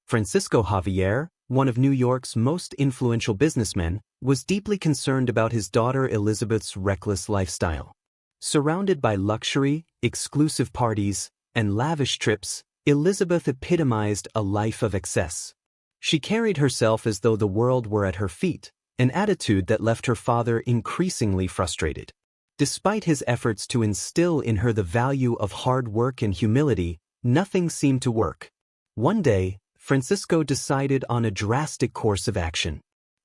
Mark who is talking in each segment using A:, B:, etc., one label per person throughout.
A: Francisco Javier, one of New York's most influential businessmen, was deeply concerned about his daughter Elizabeth's reckless lifestyle. Surrounded by luxury, exclusive parties, and lavish trips, Elizabeth epitomized a life of excess. She carried herself as though the world were at her feet, an attitude that left her father increasingly frustrated. Despite his efforts to instill in her the value of hard work and humility, nothing seemed to work. One day, Francisco decided on a drastic course of action.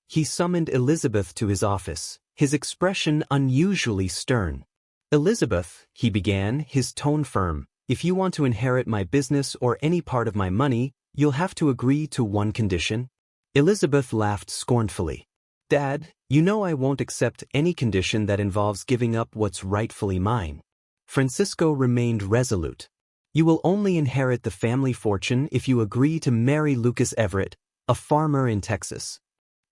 A: He summoned Elizabeth to his office, his expression unusually stern. "Elizabeth," he began, his tone firm, "if you want to inherit my business or any part of my money, you'll have to agree to one condition." Elizabeth laughed scornfully. "Dad, you know I won't accept any condition that involves giving up what's rightfully mine." Francisco remained resolute. "You will only inherit the family fortune if you agree to marry Lucas Everett, a farmer in Texas."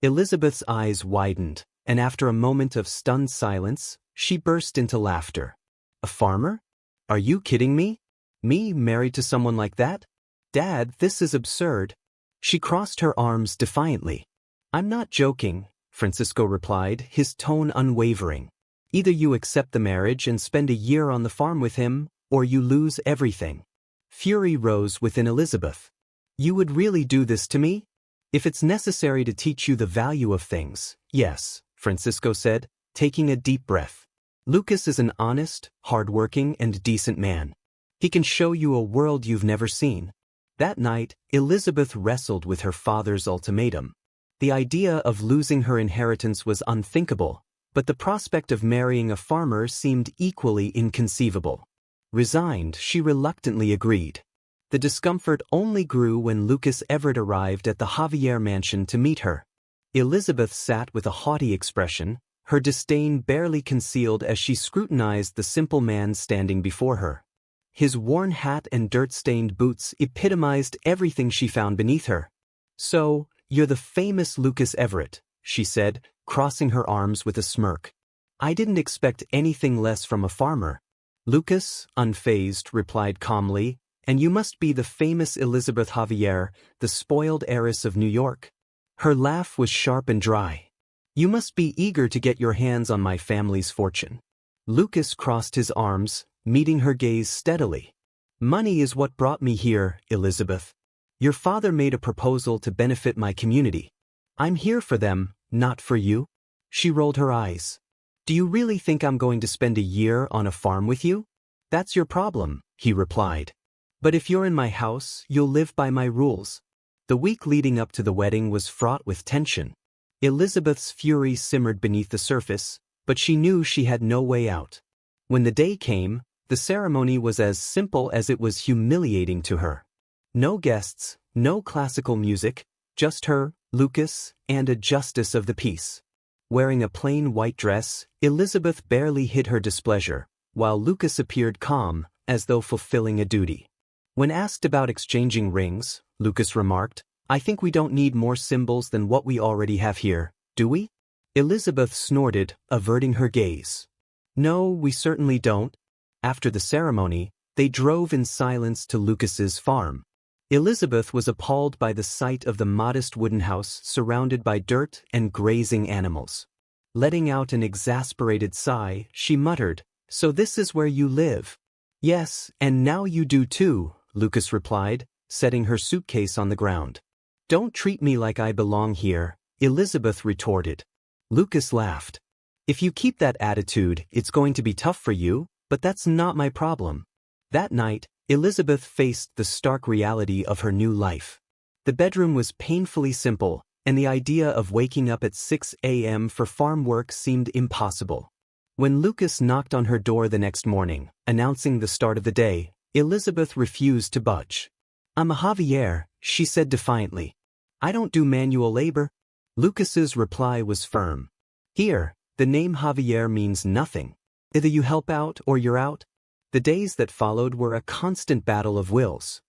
A: Elizabeth's eyes widened, and after a moment of stunned silence, she burst into laughter. "A farmer? Are you kidding me? Me married to someone like that? Dad, this is absurd." She crossed her arms defiantly. "I'm not joking," Francisco replied, his tone unwavering. "Either you accept the marriage and spend a year on the farm with him, or you lose everything." Fury rose within Elizabeth. "You would really do this to me?" "If it's necessary to teach you the value of things, yes," Francisco said, taking a deep breath. "Lucas is an honest, hard-working, and decent man. He can show you a world you've never seen." That night, Elizabeth wrestled with her father's ultimatum. The idea of losing her inheritance was unthinkable, but the prospect of marrying a farmer seemed equally inconceivable. Resigned, she reluctantly agreed. The discomfort only grew when Lucas Everett arrived at the Javier mansion to meet her. Elizabeth sat with a haughty expression, her disdain barely concealed as she scrutinized the simple man standing before her. His worn hat and dirt-stained boots epitomized everything she found beneath her. "So, you're the famous Lucas Everett," she said, crossing her arms with a smirk. "I didn't expect anything less from a farmer." Lucas, unfazed, replied calmly, "And you must be the famous Elizabeth Javier, the spoiled heiress of New York." Her laugh was sharp and dry. "You must be eager to get your hands on my family's fortune." Lucas crossed his arms, meeting her gaze steadily. "Money is what brought me here, Elizabeth. Your father made a proposal to benefit my community. I'm here for them, not for you." She rolled her eyes. "Do you really think I'm going to spend a year on a farm with you? That's your problem," he replied. "But if you're in my house, you'll live by my rules." The week leading up to the wedding was fraught with tension. Elizabeth's fury simmered beneath the surface, but she knew she had no way out. When the day came, the ceremony was as simple as it was humiliating to her. No guests, no classical music, just her, Lucas, and a justice of the peace. Wearing a plain white dress, Elizabeth barely hid her displeasure, while Lucas appeared calm, as though fulfilling a duty. When asked about exchanging rings, Lucas remarked, "I think we don't need more symbols than what we already have here, do we?" Elizabeth snorted, averting her gaze. "No, we certainly don't." After the ceremony, they drove in silence to Lucas's farm. Elizabeth was appalled by the sight of the modest wooden house surrounded by dirt and grazing animals. Letting out an exasperated sigh, she muttered, "So this is where you live?" "Yes, and now you do too," Lucas replied, setting her suitcase on the ground. "Don't treat me like I belong here," Elizabeth retorted. Lucas laughed. "If you keep that attitude, it's going to be tough for you, but that's not my problem." That night, Elizabeth faced the stark reality of her new life. The bedroom was painfully simple, and the idea of waking up at 6 a.m. for farm work seemed impossible. When Lucas knocked on her door the next morning, announcing the start of the day, Elizabeth refused to budge. "I'm a Javier," she said defiantly. "I don't do manual labor." Lucas's reply was firm. "Here, the name Javier means nothing. Either you help out or you're out." The days that followed were a constant battle of wills.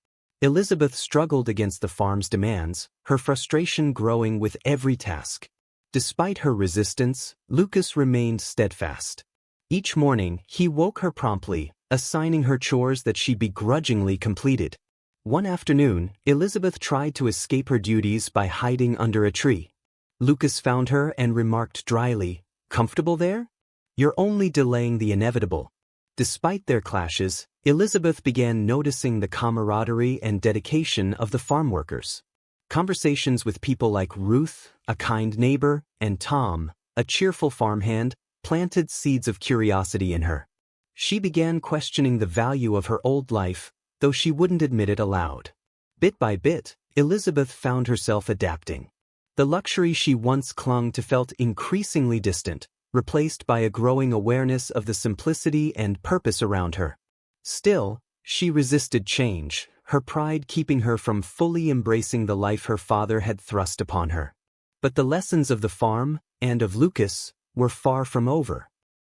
A: Elizabeth struggled against the farm's demands, her frustration growing with every task. Despite her resistance, Lucas remained steadfast. Each morning, he woke her promptly, assigning her chores that she begrudgingly completed. One afternoon, Elizabeth tried to escape her duties by hiding under a tree. Lucas found her and remarked dryly, "Comfortable there? You're only delaying the inevitable." Despite their clashes, Elizabeth began noticing the camaraderie and dedication of the farm workers. Conversations with people like Ruth, a kind neighbor, and Tom, a cheerful farmhand, planted seeds of curiosity in her. She began questioning the value of her old life, though she wouldn't admit it aloud. Bit by bit, Elizabeth found herself adapting. The luxury she once clung to felt increasingly distant, replaced by a growing awareness of the simplicity and purpose around her. Still, she resisted change, her pride keeping her from fully embracing the life her father had thrust upon her. But the lessons of the farm, and of Lucas, were far from over.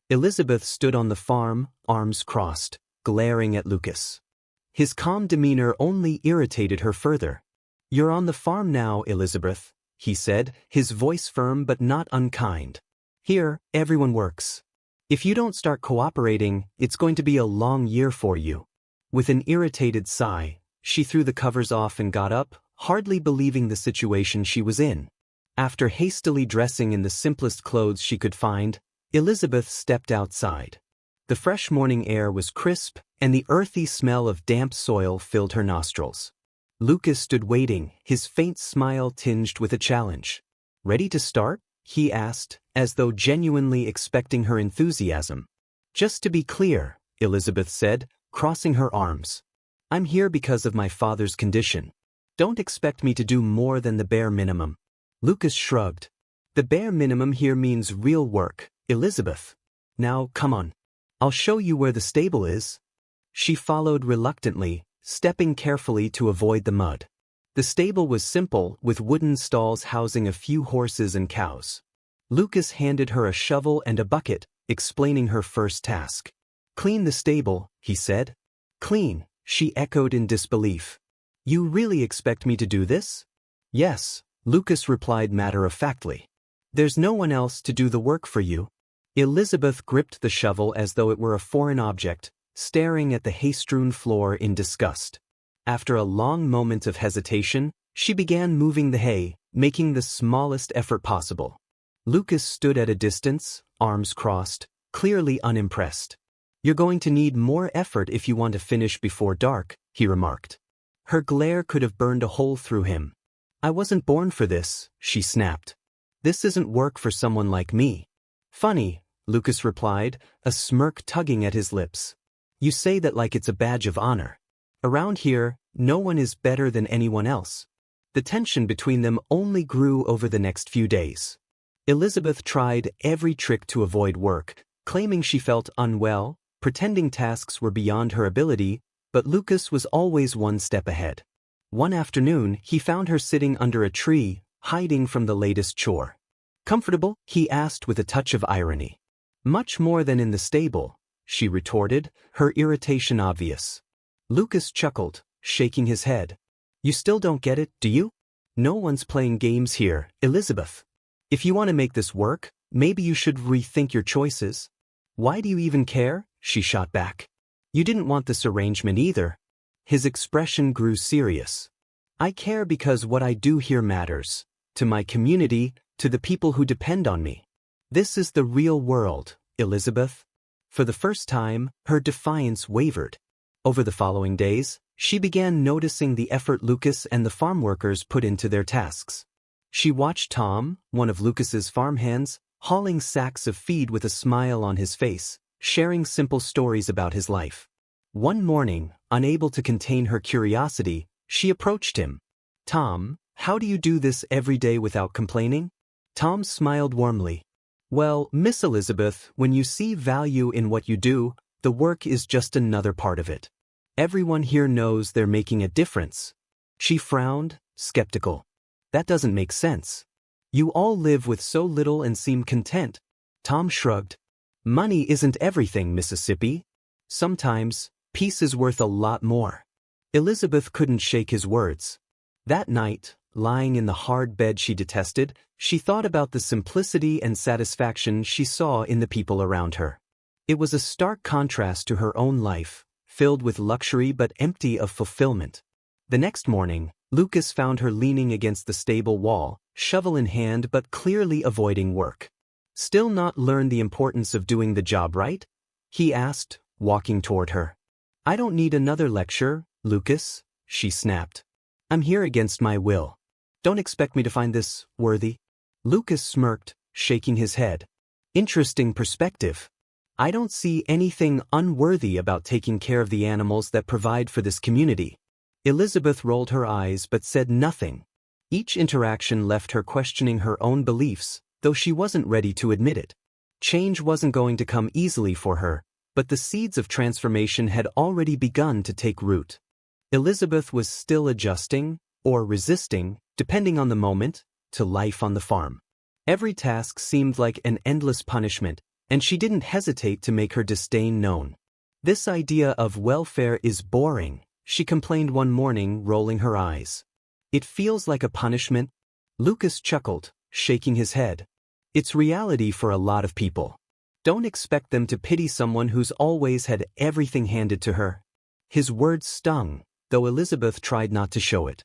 A: Elizabeth stood on the farm, arms crossed, glaring at Lucas. His calm demeanor only irritated her further. "You're on the farm now, Elizabeth," he said, his voice firm but not unkind. "Here, everyone works. If you don't start cooperating, it's going to be a long year for you." With an irritated sigh, she threw the covers off and got up, hardly believing the situation she was in. After hastily dressing in the simplest clothes she could find, Elizabeth stepped outside. The fresh morning air was crisp, and the earthy smell of damp soil filled her nostrils. Lucas stood waiting, his faint smile tinged with a challenge. "Ready to start?" he asked, as though genuinely expecting her enthusiasm. "Just to be clear," Elizabeth said, crossing her arms. "I'm here because of my father's condition. Don't expect me to do more than the bare minimum." Lucas shrugged. "The bare minimum here means real work, Elizabeth. Now, come on. I'll show you where the stable is." She followed reluctantly, stepping carefully to avoid the mud. The stable was simple, with wooden stalls housing a few horses and cows. Lucas handed her a shovel and a bucket, explaining her first task. "Clean the stable," he said. "Clean," she echoed in disbelief. "You really expect me to do this?" "Yes," Lucas replied matter-of-factly. "There's no one else to do the work for you." Elizabeth gripped the shovel as though it were a foreign object, staring at the hay-strewn floor in disgust. After a long moment of hesitation, she began moving the hay, making the smallest effort possible. Lucas stood at a distance, arms crossed, clearly unimpressed. "You're going to need more effort if you want to finish before dark," he remarked. Her glare could have burned a hole through him. "I wasn't born for this," she snapped. "This isn't work for someone like me." "Funny," Lucas replied, a smirk tugging at his lips. "You say that like it's a badge of honor. Around here, no one is better than anyone else." The tension between them only grew over the next few days. Elizabeth tried every trick to avoid work, claiming she felt unwell, pretending tasks were beyond her ability, but Lucas was always one step ahead. One afternoon, he found her sitting under a tree, hiding from the latest chore. "Comfortable?" he asked with a touch of irony. "Much more than in the stable," she retorted, her irritation obvious. Lucas chuckled, shaking his head. "You still don't get it, do you? No one's playing games here, Elizabeth. If you want to make this work, maybe you should rethink your choices." "Why do you even care?" she shot back. "You didn't want this arrangement either." His expression grew serious. "I care because what I do here matters. To my community, to the people who depend on me. This is the real world, Elizabeth." For the first time, her defiance wavered. Over the following days, she began noticing the effort Lucas and the farm workers put into their tasks. She watched Tom, one of Lucas's farmhands, hauling sacks of feed with a smile on his face, sharing simple stories about his life. One morning, unable to contain her curiosity, she approached him. "Tom, how do you do this every day without complaining?" Tom smiled warmly. "Well, Miss Elizabeth, when you see value in what you do, the work is just another part of it. Everyone here knows they're making a difference." She frowned, skeptical. "That doesn't make sense. You all live with so little and seem content." Tom shrugged. "Money isn't everything, Mississippi. Sometimes, peace is worth a lot more." Elizabeth couldn't shake his words. That night, lying in the hard bed she detested, she thought about the simplicity and satisfaction she saw in the people around her. It was a stark contrast to her own life, filled with luxury but empty of fulfillment. The next morning, Lucas found her leaning against the stable wall, shovel in hand but clearly avoiding work. Still not learned the importance of doing the job right? He asked, walking toward her. I don't need another lecture, Lucas, she snapped. I'm here against my will. Don't expect me to find this worthy. Lucas smirked, shaking his head. Interesting perspective. I don't see anything unworthy about taking care of the animals that provide for this community. Elizabeth rolled her eyes but said nothing. Each interaction left her questioning her own beliefs, though she wasn't ready to admit it. Change wasn't going to come easily for her, but the seeds of transformation had already begun to take root. Elizabeth was still adjusting, or resisting, depending on the moment, to life on the farm. Every task seemed like an endless punishment, and she didn't hesitate to make her disdain known. This idea of welfare is boring, she complained one morning, rolling her eyes. It feels like a punishment? Lucas chuckled, shaking his head. It's reality for a lot of people. Don't expect them to pity someone who's always had everything handed to her. His words stung, though Elizabeth tried not to show it.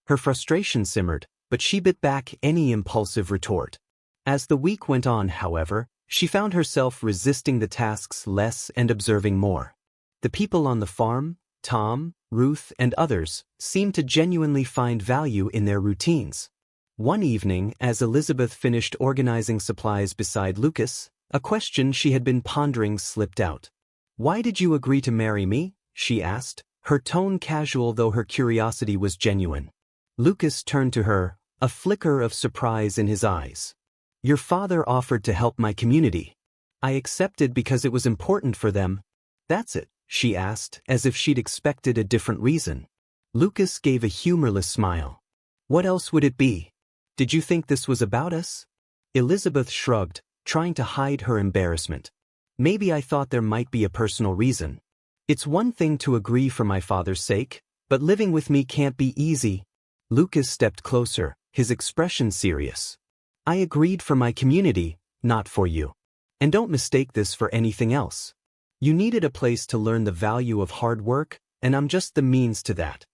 A: Her frustration simmered, but she bit back any impulsive retort. As the week went on, however, she found herself resisting the tasks less and observing more. The people on the farm, Tom, Ruth, and others, seemed to genuinely find value in their routines. One evening, as Elizabeth finished organizing supplies beside Lucas, a question she had been pondering slipped out. Why did you agree to marry me? She asked, her tone casual though her curiosity was genuine. Lucas turned to her, a flicker of surprise in his eyes. Your father offered to help my community. I accepted because it was important for them. That's it, she asked, as if she'd expected a different reason. Lucas gave a humorless smile. What else would it be? Did you think this was about us? Elizabeth shrugged, trying to hide her embarrassment. Maybe I thought there might be a personal reason. It's one thing to agree for my father's sake, but living with me can't be easy. Lucas stepped closer, his expression serious. I agreed for my community, not for you. And don't mistake this for anything else. You needed a place to learn the value of hard work, and I'm just the means to that.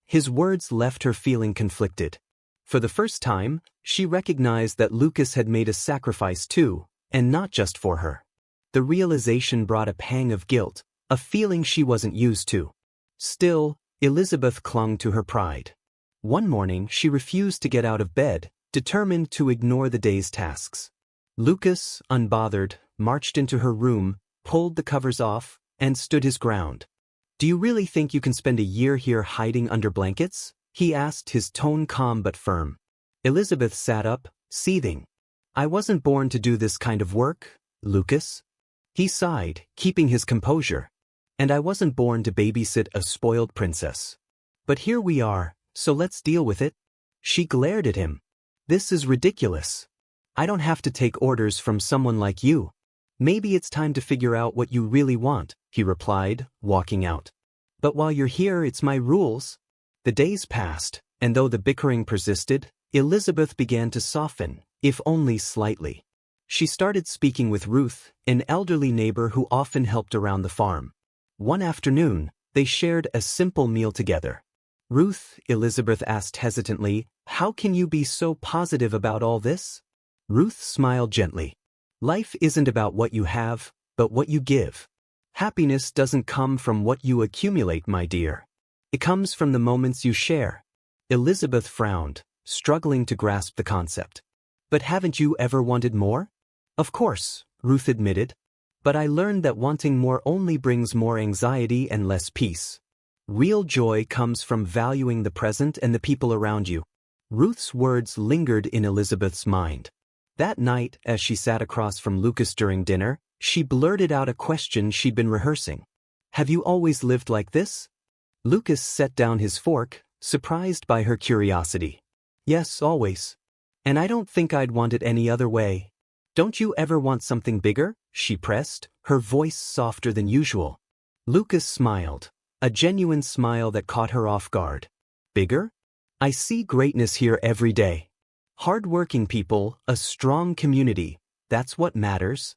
A: His words left her feeling conflicted. For the first time, she recognized that Lucas had made a sacrifice too, and not just for her. The realization brought a pang of guilt, a feeling she wasn't used to. Still, Elizabeth clung to her pride. One morning she refused to get out of bed, determined to ignore the day's tasks. Lucas, unbothered, marched into her room, pulled the covers off, and stood his ground. Do you really think you can spend a year here hiding under blankets? He asked, his tone calm but firm. Elizabeth sat up, seething. I wasn't born to do this kind of work, Lucas. He sighed, keeping his composure. And I wasn't born to babysit a spoiled princess. But here we are, so let's deal with it. She glared at him. This is ridiculous. I don't have to take orders from someone like you. Maybe it's time to figure out what you really want, he replied, walking out. But while you're here, it's my rules. The days passed, and though the bickering persisted, Elizabeth began to soften, if only slightly. She started speaking with Ruth, an elderly neighbor who often helped around the farm. One afternoon, they shared a simple meal together. Ruth, Elizabeth asked hesitantly, how can you be so positive about all this? Ruth smiled gently. Life isn't about what you have, but what you give. Happiness doesn't come from what you accumulate, my dear. It comes from the moments you share. Elizabeth frowned, struggling to grasp the concept. But haven't you ever wanted more? Of course, Ruth admitted. But I learned that wanting more only brings more anxiety and less peace. Real joy comes from valuing the present and the people around you. Ruth's words lingered in Elizabeth's mind. That night, as she sat across from Lucas during dinner, she blurted out a question she'd been rehearsing. Have you always lived like this? Lucas set down his fork, surprised by her curiosity. Yes, always. And I don't think I'd want it any other way. Don't you ever want something bigger? She pressed, her voice softer than usual. Lucas smiled, a genuine smile that caught her off guard. Bigger? I see greatness here every day. Hard-working people, a strong community, that's what matters.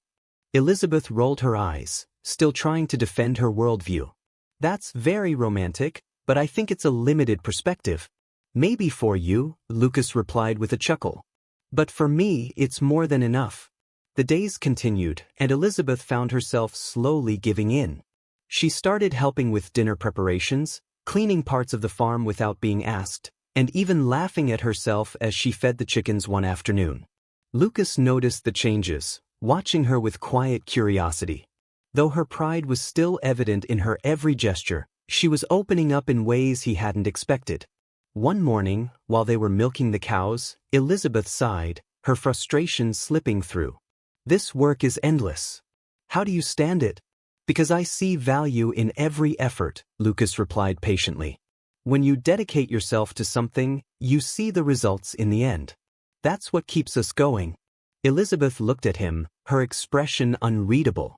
A: Elizabeth rolled her eyes, still trying to defend her worldview. That's very romantic, but I think it's a limited perspective. Maybe for you, Lucas replied with a chuckle. But for me, it's more than enough. The days continued, and Elizabeth found herself slowly giving in. She started helping with dinner preparations, cleaning parts of the farm without being asked, and even laughing at herself as she fed the chickens one afternoon. Lucas noticed the changes, watching her with quiet curiosity. Though her pride was still evident in her every gesture, she was opening up in ways he hadn't expected. One morning, while they were milking the cows, Elizabeth sighed, her frustration slipping through. "This work is endless. How do you stand it?" "Because I see value in every effort," Lucas replied patiently. "When you dedicate yourself to something, you see the results in the end. That's what keeps us going." Elizabeth looked at him, her expression unreadable.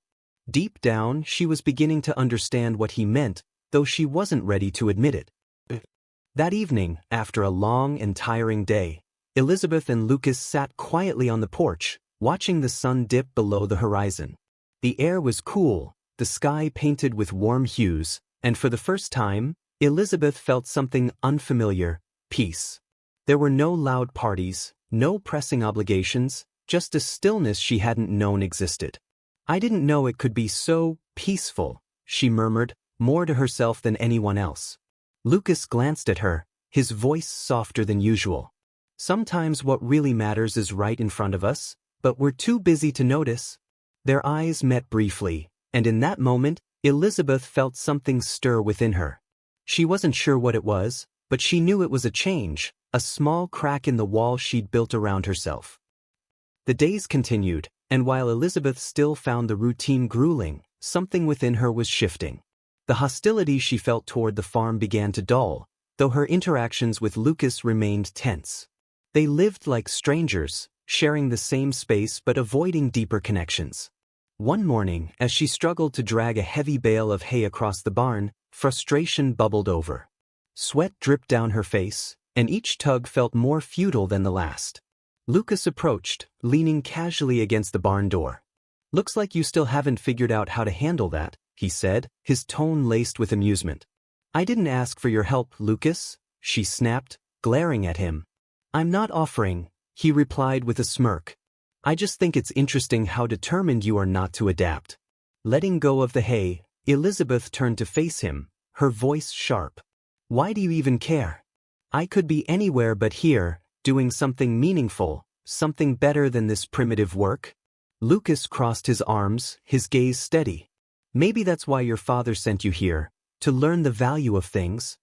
A: Deep down, she was beginning to understand what he meant, though she wasn't ready to admit it. That evening, after a long and tiring day, Elizabeth and Lucas sat quietly on the porch, watching the sun dip below the horizon. The air was cool, the sky painted with warm hues, and for the first time, Elizabeth felt something unfamiliar: peace. There were no loud parties, no pressing obligations, just a stillness she hadn't known existed. "I didn't know it could be so peaceful," she murmured, more to herself than anyone else. Lucas glanced at her, his voice softer than usual. "Sometimes what really matters is right in front of us, but we're too busy to notice." Their eyes met briefly, and in that moment, Elizabeth felt something stir within her. She wasn't sure what it was, but she knew it was a change, a small crack in the wall she'd built around herself. The days continued, and while Elizabeth still found the routine grueling, something within her was shifting. The hostility she felt toward the farm began to dull, though her interactions with Lucas remained tense. They lived like strangers, sharing the same space but avoiding deeper connections. One morning, as she struggled to drag a heavy bale of hay across the barn, frustration bubbled over. Sweat dripped down her face, and each tug felt more futile than the last. Lucas approached, leaning casually against the barn door. "Looks like you still haven't figured out how to handle that," he said, his tone laced with amusement. "I didn't ask for your help, Lucas," she snapped, glaring at him. "I'm not offering," he replied with a smirk. "I just think it's interesting how determined you are not to adapt." Letting go of the hay, Elizabeth turned to face him, her voice sharp. "Why do you even care? I could be anywhere but here, doing something meaningful, something better than this primitive work." Lucas crossed his arms, his gaze steady. "Maybe that's why your father sent you here, to learn the value of things."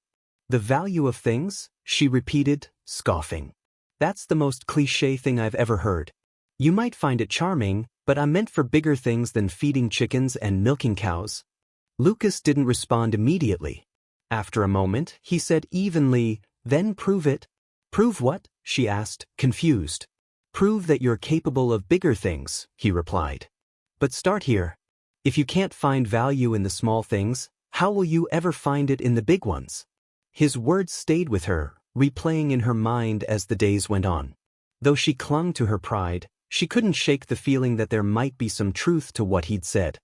A: "The value of things?" she repeated, scoffing. "That's the most cliché thing I've ever heard. You might find it charming, but I'm meant for bigger things than feeding chickens and milking cows." Lucas didn't respond immediately. After a moment, he said evenly, "Then prove it." "Prove what?" she asked, confused. "Prove that you're capable of bigger things," he replied. "But start here. If you can't find value in the small things, how will you ever find it in the big ones?" His words stayed with her, replaying in her mind as the days went on. Though she clung to her pride, she couldn't shake the feeling that there might be some truth to what he'd said.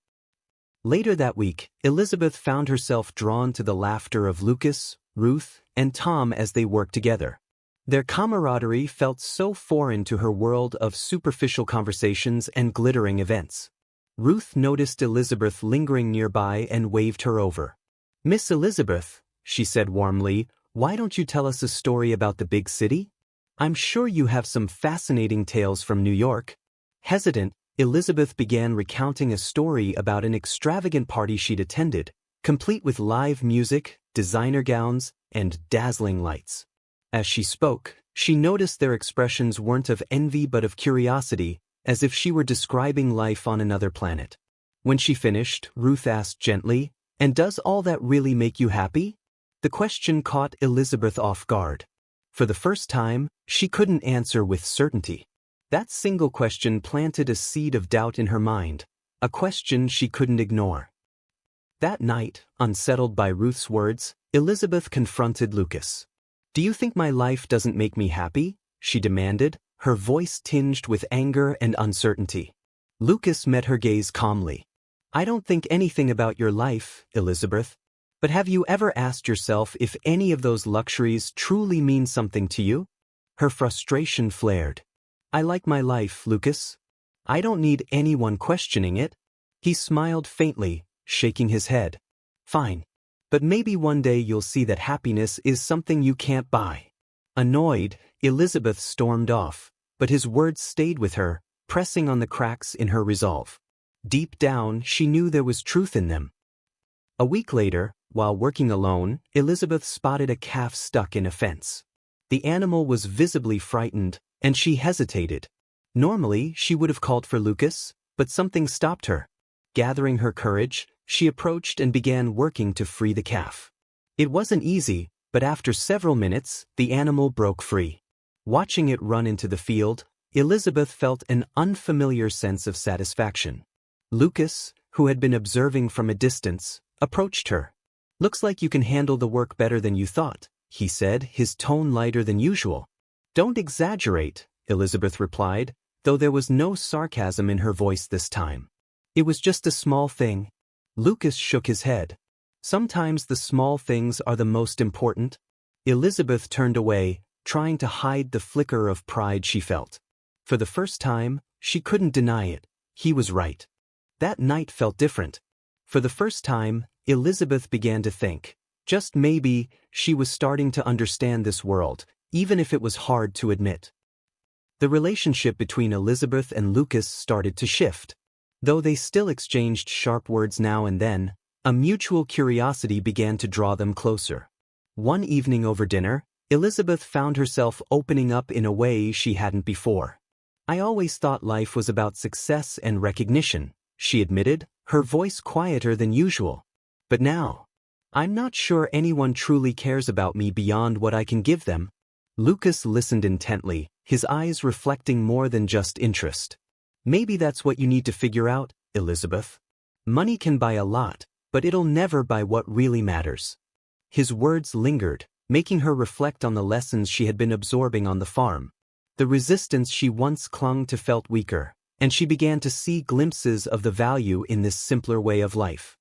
A: Later that week, Elizabeth found herself drawn to the laughter of Lucas, Ruth, and Tom as they worked together. Their camaraderie felt so foreign to her world of superficial conversations and glittering events. Ruth noticed Elizabeth lingering nearby and waved her over. "Miss Elizabeth," she said warmly, "why don't you tell us a story about the big city? I'm sure you have some fascinating tales from New York." Hesitant, Elizabeth began recounting a story about an extravagant party she'd attended, complete with live music, designer gowns, and dazzling lights. As she spoke, she noticed their expressions weren't of envy but of curiosity, as if she were describing life on another planet. When she finished, Ruth asked gently, "And does all that really make you happy?" The question caught Elizabeth off guard. For the first time, she couldn't answer with certainty. That single question planted a seed of doubt in her mind, a question she couldn't ignore. That night, unsettled by Ruth's words, Elizabeth confronted Lucas. "Do you think my life doesn't make me happy?" she demanded, her voice tinged with anger and uncertainty. Lucas met her gaze calmly. "I don't think anything about your life, Elizabeth. But have you ever asked yourself if any of those luxuries truly mean something to you? Her frustration flared. I like my life, Lucas. I don't need anyone questioning it. He smiled faintly, shaking his head. Fine. But maybe one day you'll see that happiness is something you can't buy. Annoyed, Elizabeth stormed off, but his words stayed with her, pressing on the cracks in her resolve. Deep down, she knew there was truth in them. A week later, while working alone, Elizabeth spotted a calf stuck in a fence. The animal was visibly frightened, and she hesitated. Normally, she would have called for Lucas, but something stopped her. Gathering her courage, she approached and began working to free the calf. It wasn't easy, but after several minutes, the animal broke free. Watching it run into the field, Elizabeth felt an unfamiliar sense of satisfaction. Lucas, who had been observing from a distance, approached her. Looks like you can handle the work better than you thought, he said, his tone lighter than usual. Don't exaggerate, Elizabeth replied, though there was no sarcasm in her voice this time. It was just a small thing. Lucas shook his head. Sometimes the small things are the most important. Elizabeth turned away, trying to hide the flicker of pride she felt. For the first time, she couldn't deny it. He was right. That night felt different. For the first time, Elizabeth began to think. Just maybe, she was starting to understand this world, even if it was hard to admit. The relationship between Elizabeth and Lucas started to shift. Though they still exchanged sharp words now and then, a mutual curiosity began to draw them closer. One evening over dinner, Elizabeth found herself opening up in a way she hadn't before. I always thought life was about success and recognition, she admitted, her voice quieter than usual. But now, I'm not sure anyone truly cares about me beyond what I can give them. Lucas listened intently, his eyes reflecting more than just interest. Maybe that's what you need to figure out, Elizabeth. Money can buy a lot, but it'll never buy what really matters. His words lingered, making her reflect on the lessons she had been absorbing on the farm. The resistance she once clung to felt weaker, and she began to see glimpses of the value in this simpler way of life.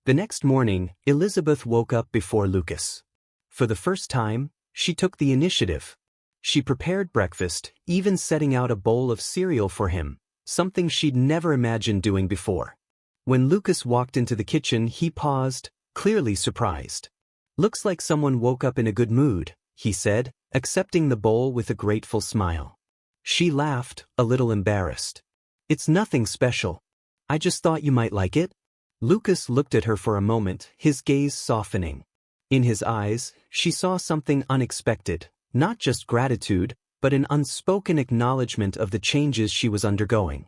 A: The next morning, Elizabeth woke up before Lucas. For the first time, she took the initiative. She prepared breakfast, even setting out a bowl of cereal for him, something she'd never imagined doing before. When Lucas walked into the kitchen, he paused, clearly surprised. Looks like someone woke up in a good mood, he said, accepting the bowl with a grateful smile. She laughed, a little embarrassed. It's nothing special. I just thought you might like it. Lucas looked at her for a moment, his gaze softening. In his eyes, she saw something unexpected, not just gratitude, but an unspoken acknowledgement of the changes she was undergoing.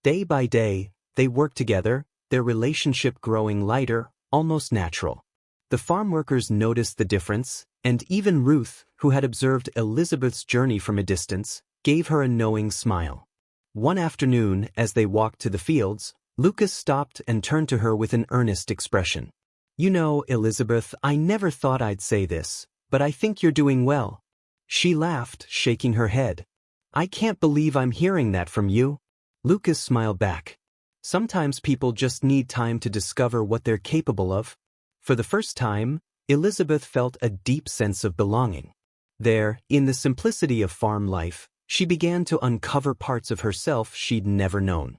A: Day by day, they worked together, their relationship growing lighter, almost natural. The farm workers noticed the difference, and even Ruth, who had observed Elizabeth's journey from a distance, gave her a knowing smile. One afternoon, as they walked to the fields, Lucas stopped and turned to her with an earnest expression. You know, Elizabeth, I never thought I'd say this, but I think you're doing well. She laughed, shaking her head. I can't believe I'm hearing that from you. Lucas smiled back. Sometimes people just need time to discover what they're capable of. For the first time, Elizabeth felt a deep sense of belonging. There, in the simplicity of farm life, she began to uncover parts of herself she'd never known.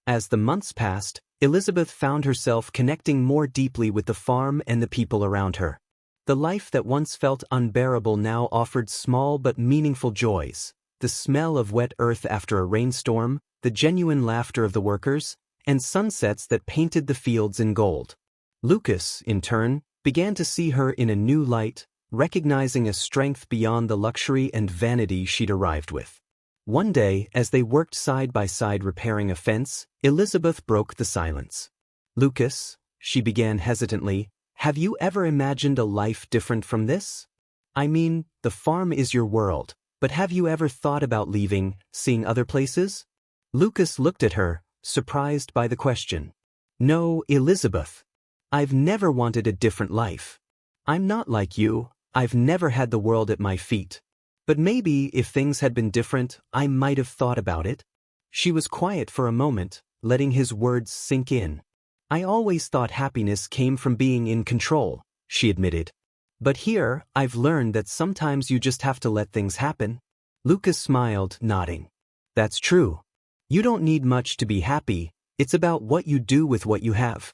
A: As the months passed, Elizabeth found herself connecting more deeply with the farm and the people around her. The life that once felt unbearable now offered small but meaningful joys. The smell of wet earth after a rainstorm, the genuine laughter of the workers, and sunsets that painted the fields in gold. Lucas, in turn, began to see her in a new light, recognizing a strength beyond the luxury and vanity she'd arrived with. One day, as they worked side by side repairing a fence, Elizabeth broke the silence. Lucas, she began hesitantly, have you ever imagined a life different from this? I mean, the farm is your world, but have you ever thought about leaving, seeing other places? Lucas looked at her, surprised by the question. No, Elizabeth. I've never wanted a different life. I'm not like you, I've never had the world at my feet. But maybe if things had been different, I might have thought about it. She was quiet for a moment, letting his words sink in. I always thought happiness came from being in control, she admitted. But here, I've learned that sometimes you just have to let things happen. Lucas smiled, nodding. That's true. You don't need much to be happy, it's about what you do with what you have.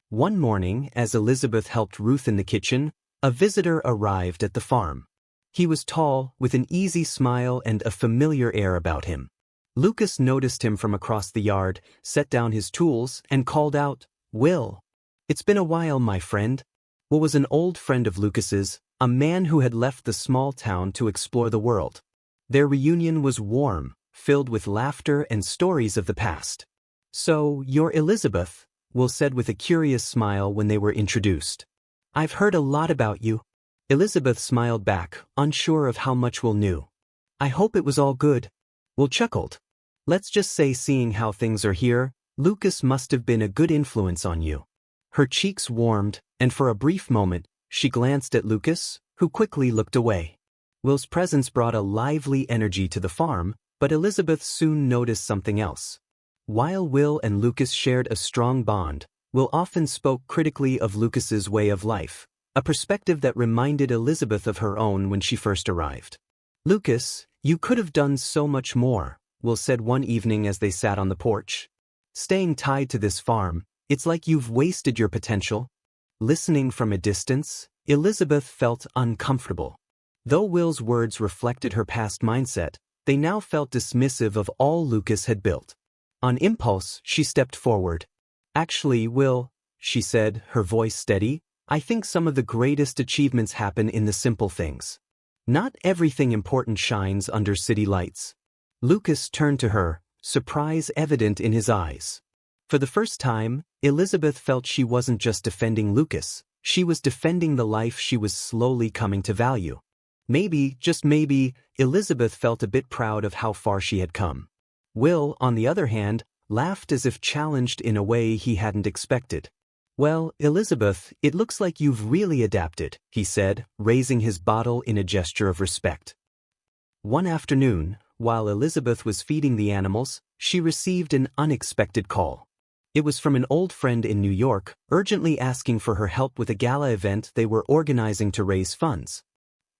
A: One morning, as Elizabeth helped Ruth in the kitchen, a visitor arrived at the farm. He was tall, with an easy smile and a familiar air about him. Lucas noticed him from across the yard, set down his tools, and called out, "Will. It's been a while, my friend." Will was an old friend of Lucas's, a man who had left the small town to explore the world. Their reunion was warm, filled with laughter and stories of the past. "So, you're Elizabeth," Will said with a curious smile when they were introduced. "I've heard a lot about you." Elizabeth smiled back, unsure of how much Will knew. "I hope it was all good." Will chuckled. "Let's just say, seeing how things are here, Lucas must have been a good influence on you." Her cheeks warmed, and for a brief moment, she glanced at Lucas, who quickly looked away. Will's presence brought a lively energy to the farm, but Elizabeth soon noticed something else. While Will and Lucas shared a strong bond, Will often spoke critically of Lucas's way of life, a perspective that reminded Elizabeth of her own when she first arrived. "Lucas, you could have done so much more," Will said one evening as they sat on the porch. "Staying tied to this farm, it's like you've wasted your potential." Listening from a distance, Elizabeth felt uncomfortable. Though Will's words reflected her past mindset, they now felt dismissive of all Lucas had built. On impulse, she stepped forward. "Actually, Will," she said, her voice steady, "I think some of the greatest achievements happen in the simple things. Not everything important shines under city lights." Lucas turned to her, surprise evident in his eyes. For the first time, Elizabeth felt she wasn't just defending Lucas, she was defending the life she was slowly coming to value. Maybe, just maybe, Elizabeth felt a bit proud of how far she had come. Will, on the other hand, laughed as if challenged in a way he hadn't expected. "Well, Elizabeth, it looks like you've really adapted," he said, raising his bottle in a gesture of respect. One afternoon, while Elizabeth was feeding the animals, she received an unexpected call. It was from an old friend in New York, urgently asking for her help with a gala event they were organizing to raise funds.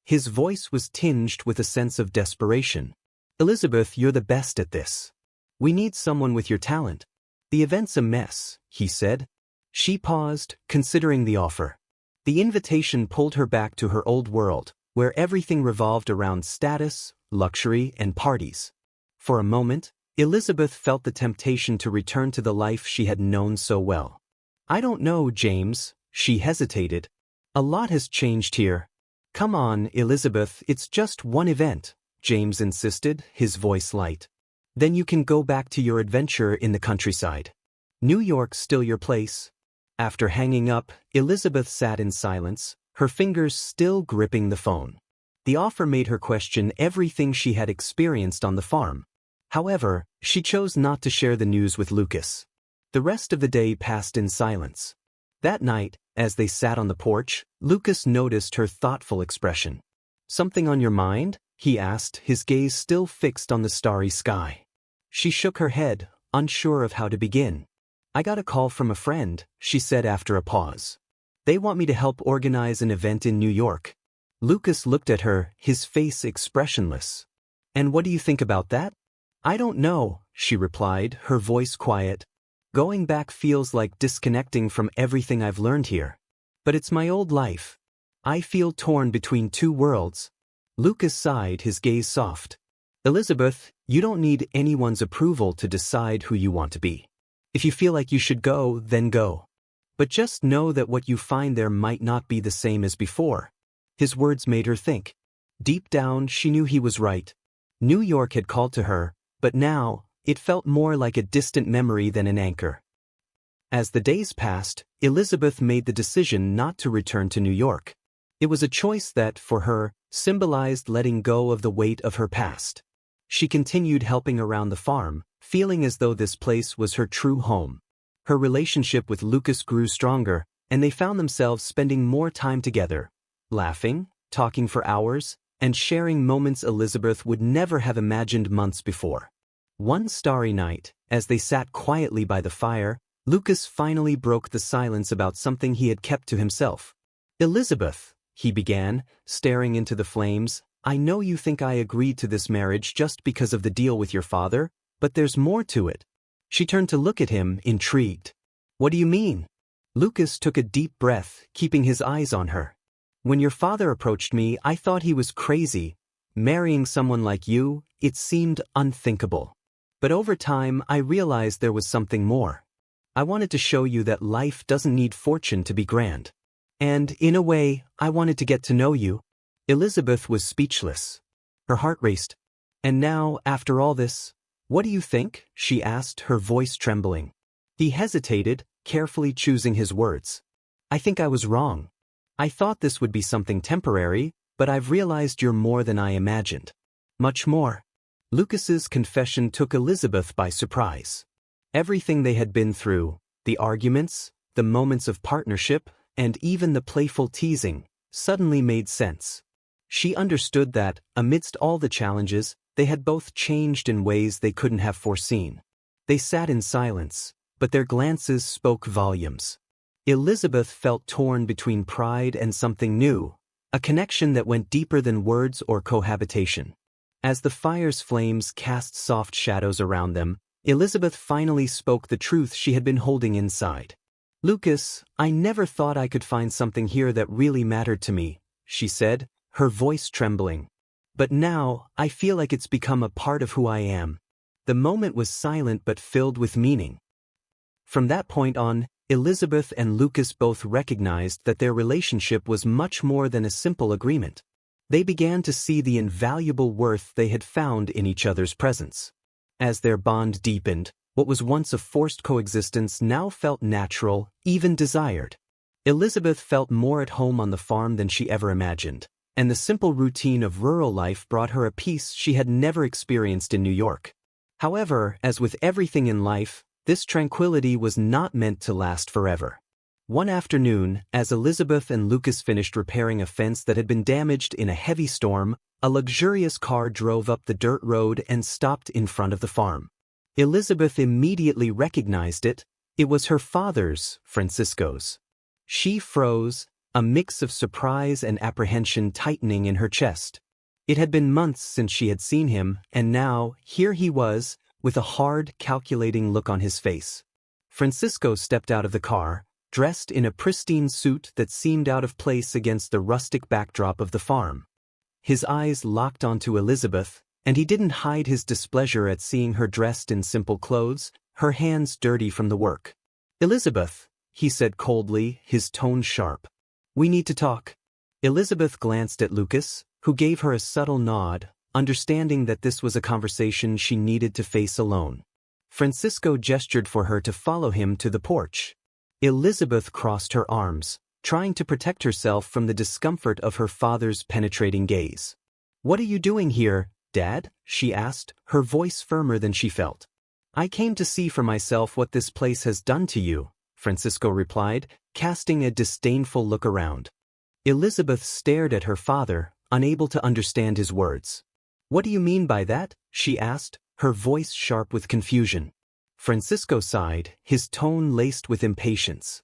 A: His voice was tinged with a sense of desperation. "Elizabeth, you're the best at this. We need someone with your talent. The event's a mess," he said. She paused, considering the offer. The invitation pulled her back to her old world, where everything revolved around status, luxury, and parties. For a moment, Elizabeth felt the temptation to return to the life she had known so well. "I don't know, James," she hesitated. "A lot has changed here." "Come on, Elizabeth, it's just one event," James insisted, his voice light. "Then you can go back to your adventure in the countryside. New York's still your place." After hanging up, Elizabeth sat in silence, her fingers still gripping the phone. The offer made her question everything she had experienced on the farm. However, she chose not to share the news with Lucas. The rest of the day passed in silence. That night, as they sat on the porch, Lucas noticed her thoughtful expression. "Something on your mind?" he asked, his gaze still fixed on the starry sky. She shook her head, unsure of how to begin. "I got a call from a friend," she said after a pause. "They want me to help organize an event in New York." Lucas looked at her, his face expressionless. "And what do you think about that?" "I don't know," she replied, her voice quiet. "Going back feels like disconnecting from everything I've learned here. But it's my old life. I feel torn between two worlds." Lucas sighed, his gaze soft. "Elizabeth, you don't need anyone's approval to decide who you want to be. If you feel like you should go, then go. But just know that what you find there might not be the same as before." His words made her think. Deep down, she knew he was right. New York had called to her, but now, it felt more like a distant memory than an anchor. As the days passed, Elizabeth made the decision not to return to New York. It was a choice that, for her, symbolized letting go of the weight of her past. She continued helping around the farm, feeling as though this place was her true home. Her relationship with Lucas grew stronger, and they found themselves spending more time together, laughing, talking for hours, and sharing moments Elizabeth would never have imagined months before. One starry night, as they sat quietly by the fire, Lucas finally broke the silence about something he had kept to himself. "Elizabeth," he began, staring into the flames, "I know you think I agreed to this marriage just because of the deal with your father, but there's more to it." She turned to look at him, intrigued. "What do you mean?" Lucas took a deep breath, keeping his eyes on her. "When your father approached me, I thought he was crazy. Marrying someone like you, it seemed unthinkable. But over time, I realized there was something more. I wanted to show you that life doesn't need fortune to be grand. And, in a way, I wanted to get to know you." Elizabeth was speechless. Her heart raced. "And now, after all this, what do you think?" she asked, her voice trembling. He hesitated, carefully choosing his words. "I think I was wrong. I thought this would be something temporary, but I've realized you're more than I imagined. Much more." Lucas's confession took Elizabeth by surprise. Everything they had been through, the arguments, the moments of partnership, and even the playful teasing, suddenly made sense. She understood that, amidst all the challenges, they had both changed in ways they couldn't have foreseen. They sat in silence, but their glances spoke volumes. Elizabeth felt torn between pride and something new, a connection that went deeper than words or cohabitation. As the fire's flames cast soft shadows around them, Elizabeth finally spoke the truth she had been holding inside. "Lucas, I never thought I could find something here that really mattered to me," she said, her voice trembling. "But now, I feel like it's become a part of who I am." The moment was silent but filled with meaning. From that point on, Elizabeth and Lucas both recognized that their relationship was much more than a simple agreement. They began to see the invaluable worth they had found in each other's presence. As their bond deepened, what was once a forced coexistence now felt natural, even desired. Elizabeth felt more at home on the farm than she ever imagined, and the simple routine of rural life brought her a peace she had never experienced in New York. However, as with everything in life, this tranquility was not meant to last forever. One afternoon, as Elizabeth and Lucas finished repairing a fence that had been damaged in a heavy storm, a luxurious car drove up the dirt road and stopped in front of the farm. Elizabeth immediately recognized it. It was her father's, Francisco's. She froze, a mix of surprise and apprehension tightening in her chest. It had been months since she had seen him, and now, here he was, with a hard, calculating look on his face. Francisco stepped out of the car, dressed in a pristine suit that seemed out of place against the rustic backdrop of the farm. His eyes locked onto Elizabeth, and he didn't hide his displeasure at seeing her dressed in simple clothes, her hands dirty from the work. "Elizabeth," he said coldly, his tone sharp. "We need to talk." Elizabeth glanced at Lucas, who gave her a subtle nod, understanding that this was a conversation she needed to face alone. Francisco gestured for her to follow him to the porch. Elizabeth crossed her arms, trying to protect herself from the discomfort of her father's penetrating gaze. "What are you doing here, Dad?" she asked, her voice firmer than she felt. "I came to see for myself what this place has done to you," Francisco replied, casting a disdainful look around. Elizabeth stared at her father, unable to understand his words. "What do you mean by that?" she asked, her voice sharp with confusion. Francisco sighed, his tone laced with impatience.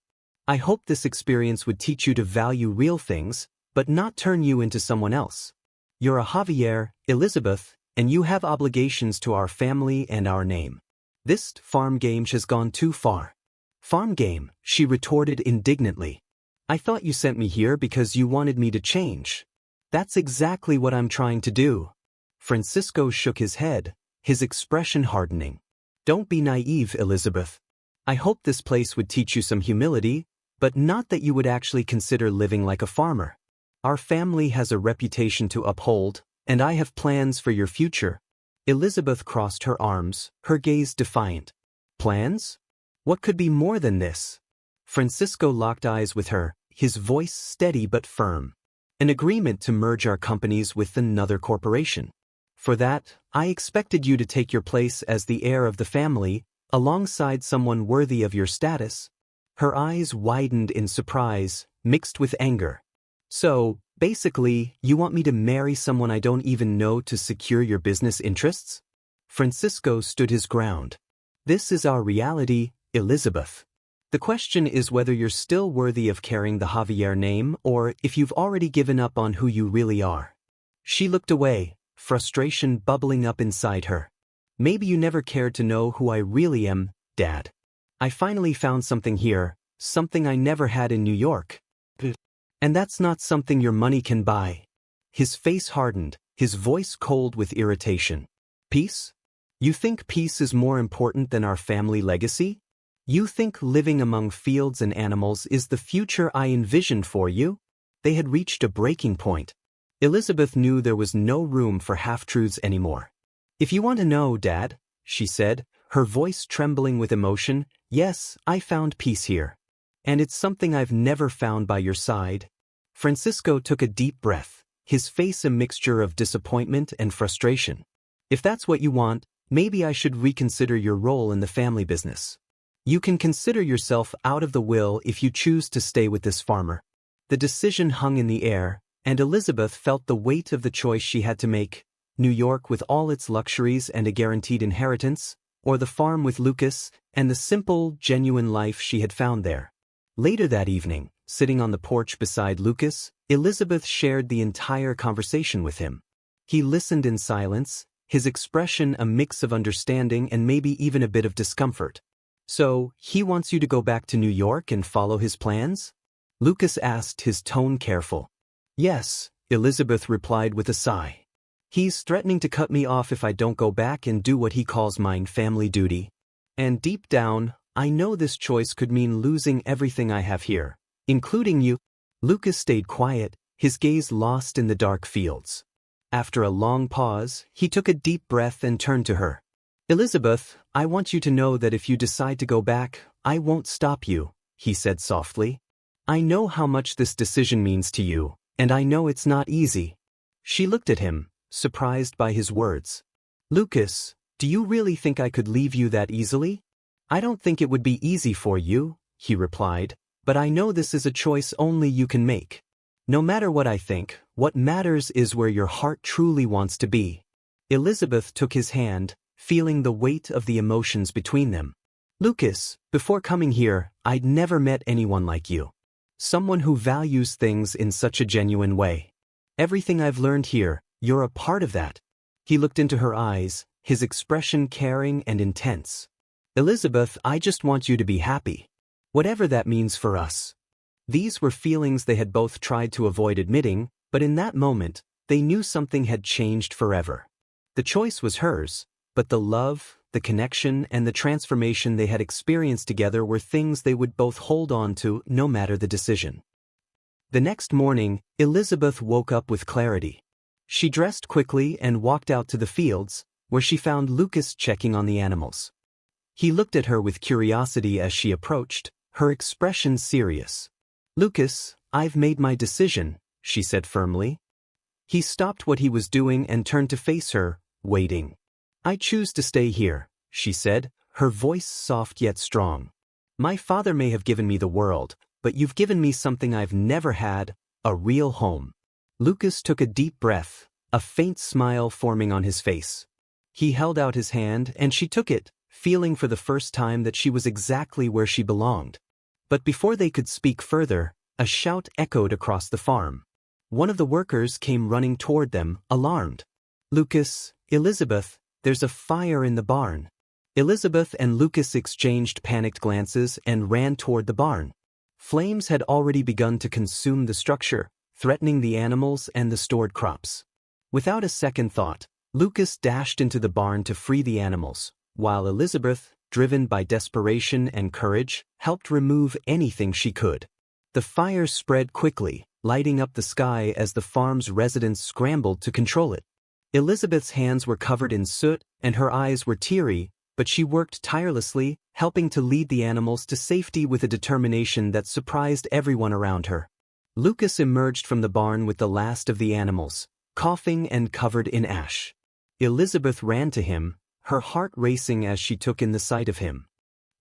A: "I hope this experience would teach you to value real things, but not turn you into someone else. You're a Javier, Elizabeth, and you have obligations to our family and our name. This farm game has gone too far." "Farm game," she retorted indignantly. "I thought you sent me here because you wanted me to change." "That's exactly what I'm trying to do." Francisco shook his head, his expression hardening. "Don't be naive, Elizabeth. I hope this place would teach you some humility, but not that you would actually consider living like a farmer. Our family has a reputation to uphold, and I have plans for your future." Elizabeth crossed her arms, her gaze defiant. "Plans? What could be more than this?" Francisco locked eyes with her, his voice steady but firm. "An agreement to merge our companies with another corporation. For that, I expected you to take your place as the heir of the family, alongside someone worthy of your status." Her eyes widened in surprise, mixed with anger. "So, basically, you want me to marry someone I don't even know to secure your business interests?" Francisco stood his ground. "This is our reality, Elizabeth. The question is whether you're still worthy of carrying the Javier name or if you've already given up on who you really are. She looked away, frustration bubbling up inside her. Maybe you never cared to know who I really am, Dad. I finally found something here, something I never had in New York. And that's not something your money can buy. His face hardened, his voice cold with irritation. Peace? You think peace is more important than our family legacy? You think living among fields and animals is the future I envisioned for you? They had reached a breaking point. Elizabeth knew there was no room for half-truths anymore. If you want to know, Dad, she said, her voice trembling with emotion, yes, I found peace here. And it's something I've never found by your side. Francisco took a deep breath, his face a mixture of disappointment and frustration. If that's what you want, maybe I should reconsider your role in the family business. You can consider yourself out of the will if you choose to stay with this farmer. The decision hung in the air, and Elizabeth felt the weight of the choice she had to make. New York with all its luxuries and a guaranteed inheritance, or the farm with Lucas and the simple, genuine life she had found there. Later that evening, sitting on the porch beside Lucas, Elizabeth shared the entire conversation with him. He listened in silence, his expression a mix of understanding and maybe even a bit of discomfort. So, he wants you to go back to New York and follow his plans? Lucas asked, his tone careful. Yes, Elizabeth replied with a sigh. He's threatening to cut me off if I don't go back and do what he calls my family duty. And deep down, I know this choice could mean losing everything I have here, including you. Lucas stayed quiet, his gaze lost in the dark fields. After a long pause, he took a deep breath and turned to her. Elizabeth, I want you to know that if you decide to go back, I won't stop you, he said softly. I know how much this decision means to you, and I know it's not easy. She looked at him, surprised by his words. Lucas, do you really think I could leave you that easily? I don't think it would be easy for you, he replied, but I know this is a choice only you can make. No matter what I think, what matters is where your heart truly wants to be. Elizabeth took his hand, feeling the weight of the emotions between them. Lucas, before coming here, I'd never met anyone like you. Someone who values things in such a genuine way. Everything I've learned here, you're a part of that. He looked into her eyes, his expression caring and intense. Elizabeth, I just want you to be happy. Whatever that means for us. These were feelings they had both tried to avoid admitting, but in that moment, they knew something had changed forever. The choice was hers, but the love, the connection, and the transformation they had experienced together were things they would both hold on to no matter the decision. The next morning, Elizabeth woke up with clarity. She dressed quickly and walked out to the fields, where she found Lucas checking on the animals. He looked at her with curiosity as she approached, her expression serious. Lucas, I've made my decision, she said firmly. He stopped what he was doing and turned to face her, waiting. I choose to stay here, she said, her voice soft yet strong. My father may have given me the world, but you've given me something I've never had, a real home. Lucas took a deep breath, a faint smile forming on his face. He held out his hand and she took it, feeling for the first time that she was exactly where she belonged. But before they could speak further, a shout echoed across the farm. One of the workers came running toward them, alarmed. Lucas, Elizabeth, there's a fire in the barn. Elizabeth and Lucas exchanged panicked glances and ran toward the barn. Flames had already begun to consume the structure, threatening the animals and the stored crops. Without a second thought, Lucas dashed into the barn to free the animals, while Elizabeth, driven by desperation and courage, helped remove anything she could. The fire spread quickly, lighting up the sky as the farm's residents scrambled to control it. Elizabeth's hands were covered in soot and her eyes were teary, but she worked tirelessly, helping to lead the animals to safety with a determination that surprised everyone around her. Lucas emerged from the barn with the last of the animals, coughing and covered in ash. Elizabeth ran to him, her heart racing as she took in the sight of him.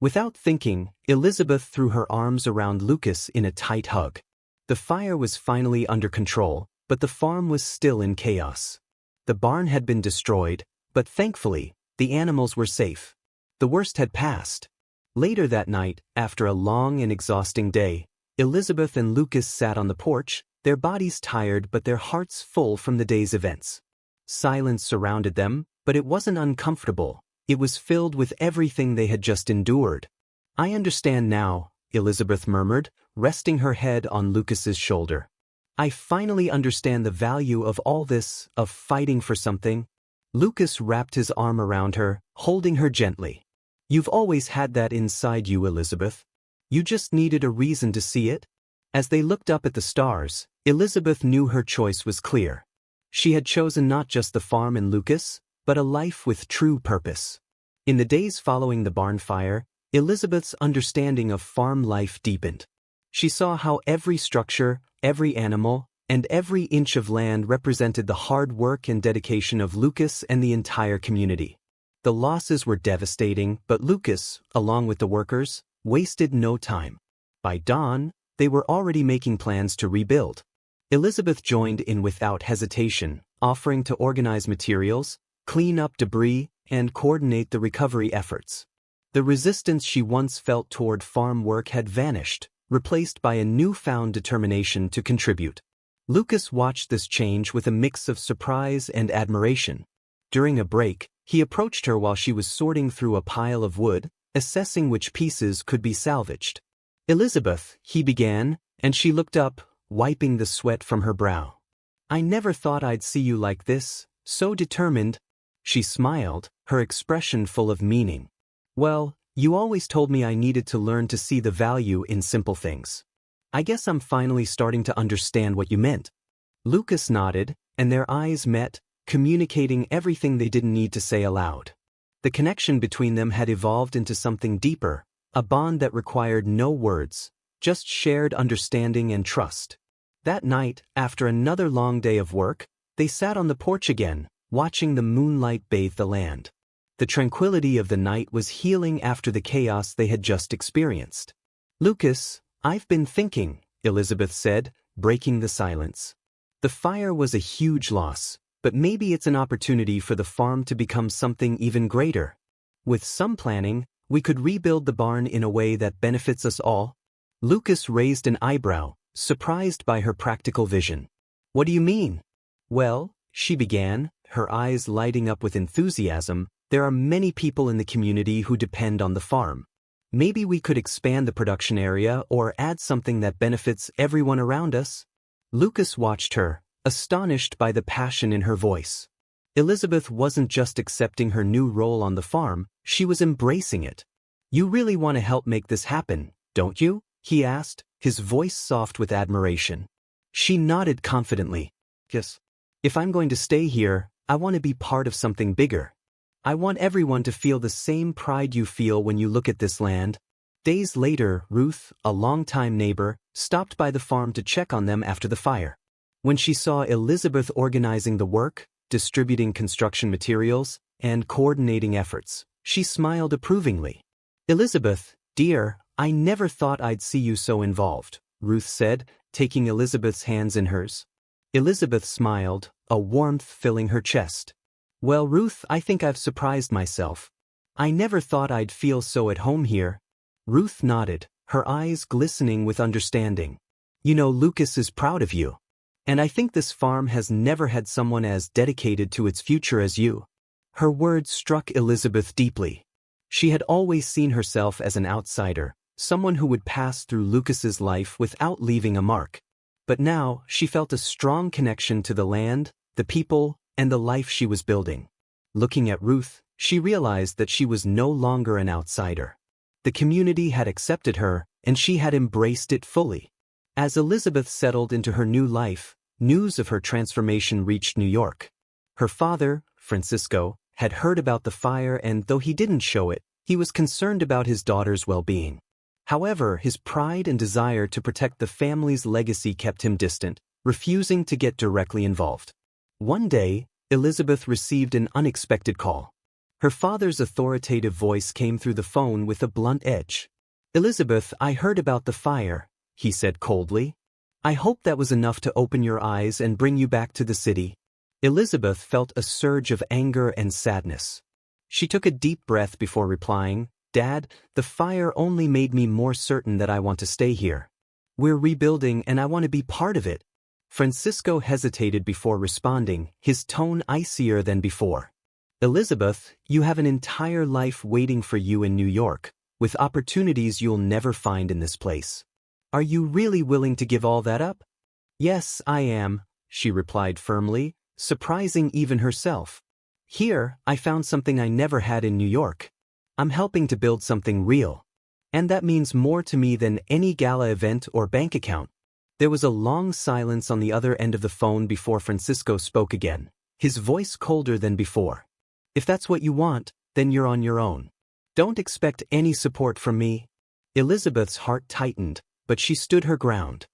A: Without thinking, Elizabeth threw her arms around Lucas in a tight hug. The fire was finally under control, but the farm was still in chaos. The barn had been destroyed, but thankfully, the animals were safe. The worst had passed. Later that night, after a long and exhausting day, Elizabeth and Lucas sat on the porch, their bodies tired but their hearts full from the day's events. Silence surrounded them, but it wasn't uncomfortable. It was filled with everything they had just endured. "I understand now," Elizabeth murmured, resting her head on Lucas's shoulder. "I finally understand the value of all this, of fighting for something." Lucas wrapped his arm around her, holding her gently. "You've always had that inside you, Elizabeth. You just needed a reason to see it." As they looked up at the stars, Elizabeth knew her choice was clear. She had chosen not just the farm and Lucas, but a life with true purpose. In the days following the barn fire, Elizabeth's understanding of farm life deepened. She saw how every structure, every animal, and every inch of land represented the hard work and dedication of Lucas and the entire community. The losses were devastating, but Lucas, along with the workers, wasted no time. By dawn, they were already making plans to rebuild. Elizabeth joined in without hesitation, offering to organize materials, clean up debris, and coordinate the recovery efforts. The resistance she once felt toward farm work had vanished, replaced by a newfound determination to contribute. Lucas watched this change with a mix of surprise and admiration. During a break, he approached her while she was sorting through a pile of wood, assessing which pieces could be salvaged. "Elizabeth," he began, and she looked up, wiping the sweat from her brow. "I never thought I'd see you like this, so determined." She smiled, her expression full of meaning. "Well, you always told me I needed to learn to see the value in simple things. I guess I'm finally starting to understand what you meant." Lucas nodded, and their eyes met, communicating everything they didn't need to say aloud. The connection between them had evolved into something deeper, a bond that required no words, just shared understanding and trust. That night, after another long day of work, they sat on the porch again, watching the moonlight bathe the land. The tranquility of the night was healing after the chaos they had just experienced. "Lucas, I've been thinking," Elizabeth said, breaking the silence. "The fire was a huge loss, but maybe it's an opportunity for the farm to become something even greater. With some planning, we could rebuild the barn in a way that benefits us all." Lucas raised an eyebrow, surprised by her practical vision. "What do you mean?" "Well," she began, her eyes lighting up with enthusiasm, "there are many people in the community who depend on the farm. Maybe we could expand the production area or add something that benefits everyone around us." Lucas watched her, astonished by the passion in her voice. Elizabeth wasn't just accepting her new role on the farm, she was embracing it. "You really want to help make this happen, don't you?" he asked, his voice soft with admiration. She nodded confidently. "Yes. If I'm going to stay here, I want to be part of something bigger. I want everyone to feel the same pride you feel when you look at this land." Days later, Ruth, a longtime neighbor, stopped by the farm to check on them after the fire. When she saw Elizabeth organizing the work, distributing construction materials, and coordinating efforts, she smiled approvingly. "Elizabeth, dear, I never thought I'd see you so involved," Ruth said, taking Elizabeth's hands in hers. Elizabeth smiled, a warmth filling her chest. "Well, Ruth, I think I've surprised myself. I never thought I'd feel so at home here." Ruth nodded, her eyes glistening with understanding. "You know, Lucas is proud of you. And I think this farm has never had someone as dedicated to its future as you." Her words struck Elizabeth deeply. She had always seen herself as an outsider, someone who would pass through Lucas's life without leaving a mark. But now, she felt a strong connection to the land, the people, and the life she was building. Looking at Ruth, she realized that she was no longer an outsider. The community had accepted her, and she had embraced it fully. As Elizabeth settled into her new life, news of her transformation reached New York. Her father, Francisco, had heard about the fire, and though he didn't show it, he was concerned about his daughter's well-being. However, his pride and desire to protect the family's legacy kept him distant, refusing to get directly involved. One day, Elizabeth received an unexpected call. Her father's authoritative voice came through the phone with a blunt edge. "Elizabeth, I heard about the fire," he said coldly. "I hope that was enough to open your eyes and bring you back to the city." Elizabeth felt a surge of anger and sadness. She took a deep breath before replying, Dad, the fire only made me more certain that I want to stay here. We're rebuilding and I want to be part of it. Francisco hesitated before responding, his tone icier than before. Elizabeth, you have an entire life waiting for you in New York, with opportunities you'll never find in this place. Are you really willing to give all that up? Yes, I am, she replied firmly, surprising even herself. Here, I found something I never had in New York. I'm helping to build something real. And that means more to me than any gala event or bank account. There was a long silence on the other end of the phone before Francisco spoke again, his voice colder than before. If that's what you want, then you're on your own. Don't expect any support from me. Elizabeth's heart tightened, but she stood her ground.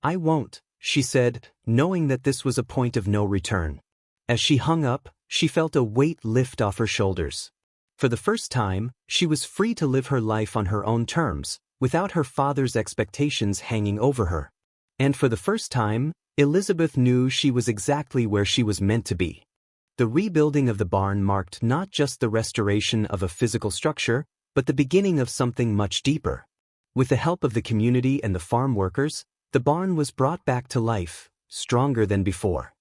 A: I won't, she said, knowing that this was a point of no return. As she hung up, she felt a weight lift off her shoulders. For the first time, she was free to live her life on her own terms, without her father's expectations hanging over her. And for the first time, Elizabeth knew she was exactly where she was meant to be. The rebuilding of the barn marked not just the restoration of a physical structure, but the beginning of something much deeper. With the help of the community and the farm workers, the barn was brought back to life, stronger than before.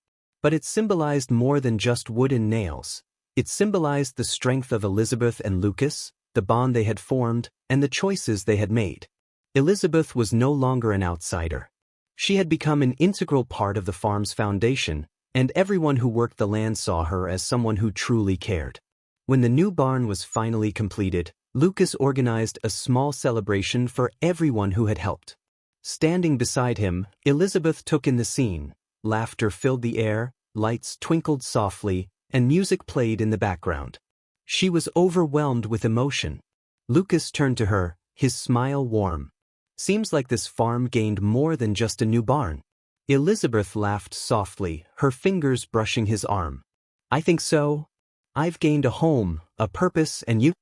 A: But it symbolized more than just wood and nails. It symbolized the strength of Elizabeth and Lucas, the bond they had formed, and the choices they had made. Elizabeth was no longer an outsider. She had become an integral part of the farm's foundation, and everyone who worked the land saw her as someone who truly cared. When the new barn was finally completed, Lucas organized a small celebration for everyone who had helped. Standing beside him, Elizabeth took in the scene. Laughter filled the air, lights twinkled softly, and music played in the background. She was overwhelmed with emotion. Lucas turned to her, his smile warm. Seems like this farm gained more than just a new barn. Elizabeth laughed softly, her fingers brushing his arm. I think so. I've gained a home, a purpose, and you?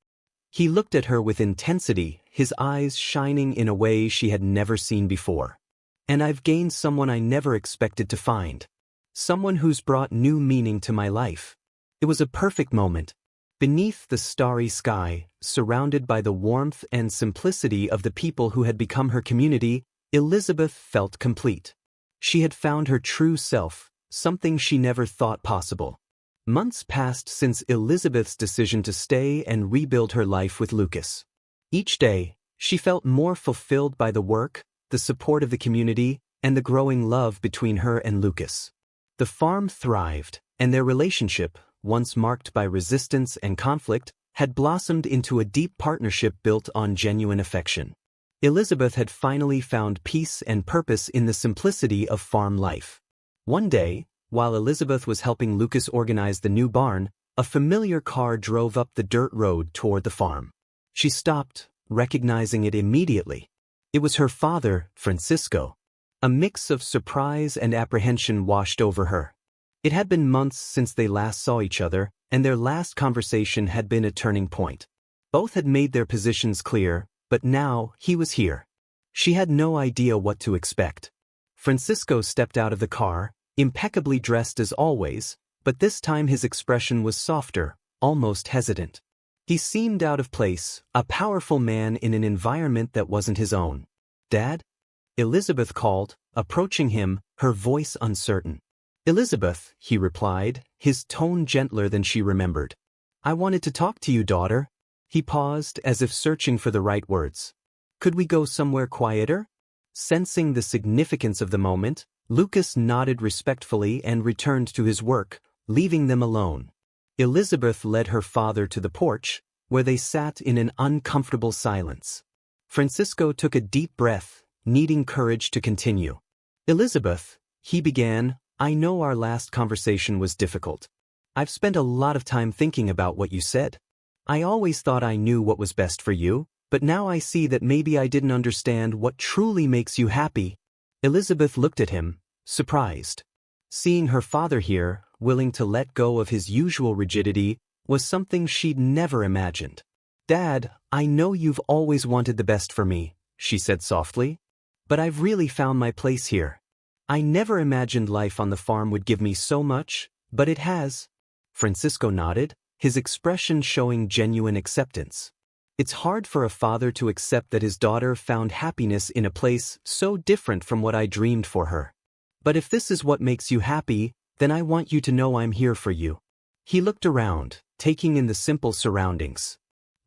A: He looked at her with intensity, his eyes shining in a way she had never seen before. And I've gained someone I never expected to find. Someone who's brought new meaning to my life. It was a perfect moment. Beneath the starry sky, surrounded by the warmth and simplicity of the people who had become her community, Elizabeth felt complete. She had found her true self, something she never thought possible. Months passed since Elizabeth's decision to stay and rebuild her life with Lucas. Each day, she felt more fulfilled by the work, the support of the community, and the growing love between her and Lucas. The farm thrived, and their relationship, once marked by resistance and conflict, had blossomed into a deep partnership built on genuine affection. Elizabeth had finally found peace and purpose in the simplicity of farm life. One day, while Elizabeth was helping Lucas organize the new barn, a familiar car drove up the dirt road toward the farm. She stopped, recognizing it immediately. It was her father, Francisco. A mix of surprise and apprehension washed over her. It had been months since they last saw each other, and their last conversation had been a turning point. Both had made their positions clear, but now he was here. She had no idea what to expect. Francisco stepped out of the car, impeccably dressed as always, but this time his expression was softer, almost hesitant. He seemed out of place, a powerful man in an environment that wasn't his own. Dad? Elizabeth called, approaching him, her voice uncertain. Elizabeth, he replied, his tone gentler than she remembered. I wanted to talk to you, daughter. He paused, as if searching for the right words. Could we go somewhere quieter? Sensing the significance of the moment, Lucas nodded respectfully and returned to his work, leaving them alone. Elizabeth led her father to the porch, where they sat in an uncomfortable silence. Francisco took a deep breath, needing courage to continue. Elizabeth, he began, I know our last conversation was difficult. I've spent a lot of time thinking about what you said. I always thought I knew what was best for you, but now I see that maybe I didn't understand what truly makes you happy. Elizabeth looked at him, surprised. Seeing her father here, willing to let go of his usual rigidity, was something she'd never imagined. Dad, I know you've always wanted the best for me, she said softly. But I've really found my place here. I never imagined life on the farm would give me so much, but it has. Francisco nodded, his expression showing genuine acceptance. It's hard for a father to accept that his daughter found happiness in a place so different from what I dreamed for her. But if this is what makes you happy, then I want you to know I'm here for you. He looked around, taking in the simple surroundings.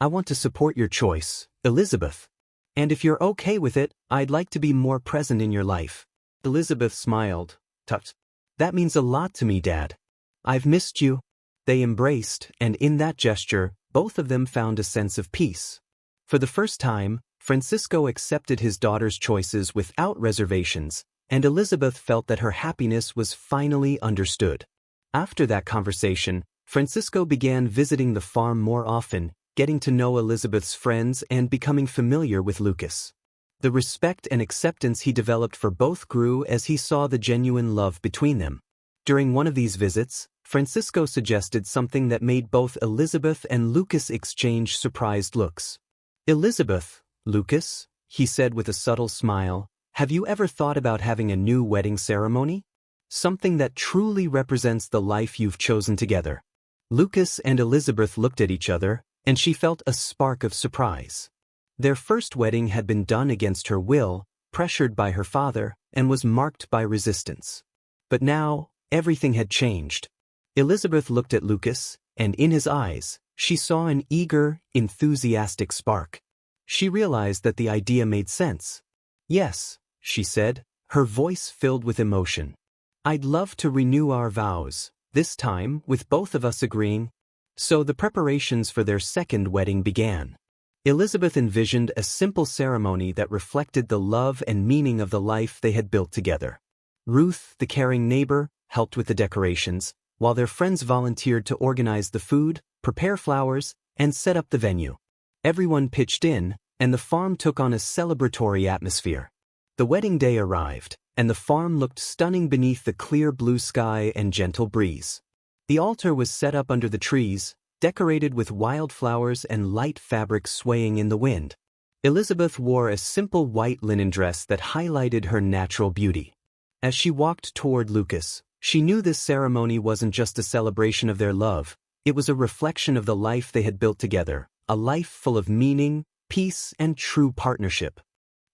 A: I want to support your choice, Elizabeth. And if you're okay with it, I'd like to be more present in your life. Elizabeth smiled. Tut. That means a lot to me, Dad. I've missed you. They embraced, and in that gesture, both of them found a sense of peace. For the first time, Francisco accepted his daughter's choices without reservations, and Elizabeth felt that her happiness was finally understood. After that conversation, Francisco began visiting the farm more often, getting to know Elizabeth's friends and becoming familiar with Lucas. The respect and acceptance he developed for both grew as he saw the genuine love between them. During one of these visits, Francisco suggested something that made both Elizabeth and Lucas exchange surprised looks. "Elizabeth, Lucas," he said with a subtle smile, "have you ever thought about having a new wedding ceremony? Something that truly represents the life you've chosen together." Lucas and Elizabeth looked at each other, and she felt a spark of surprise. Their first wedding had been done against her will, pressured by her father, and was marked by resistance. But now, everything had changed. Elizabeth looked at Lucas, and in his eyes, she saw an eager, enthusiastic spark. She realized that the idea made sense. "Yes," she said, her voice filled with emotion. "I'd love to renew our vows, this time with both of us agreeing." So the preparations for their second wedding began. Elizabeth envisioned a simple ceremony that reflected the love and meaning of the life they had built together. Ruth, the caring neighbor, helped with the decorations, while their friends volunteered to organize the food, prepare flowers, and set up the venue. Everyone pitched in, and the farm took on a celebratory atmosphere. The wedding day arrived, and the farm looked stunning beneath the clear blue sky and gentle breeze. The altar was set up under the trees, decorated with wildflowers and light fabric swaying in the wind. Elizabeth wore a simple white linen dress that highlighted her natural beauty. As she walked toward Lucas, she knew this ceremony wasn't just a celebration of their love, it was a reflection of the life they had built together, a life full of meaning, peace, and true partnership.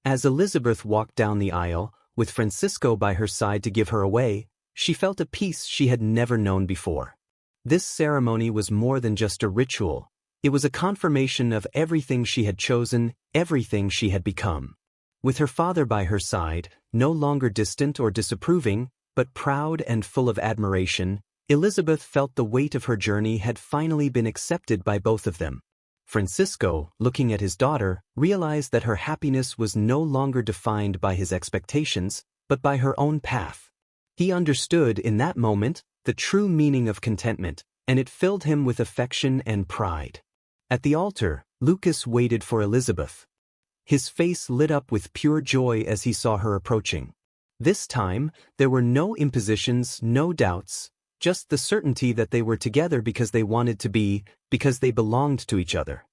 A: As Elizabeth walked down the aisle, with Francisco by her side to give her away, she felt a peace she had never known before. This ceremony was more than just a ritual, it was a confirmation of everything she had chosen, everything she had become. With her father by her side, no longer distant or disapproving, but proud and full of admiration, Elizabeth felt the weight of her journey had finally been accepted by both of them. Francisco, looking at his daughter, realized that her happiness was no longer defined by his expectations, but by her own path. He understood in that moment the true meaning of contentment, and it filled him with affection and pride. At the altar, Lucas waited for Elizabeth. His face lit up with pure joy as he saw her approaching. This time, there were no impositions, no doubts, just the certainty that they were together because they wanted to be, because they belonged to each other.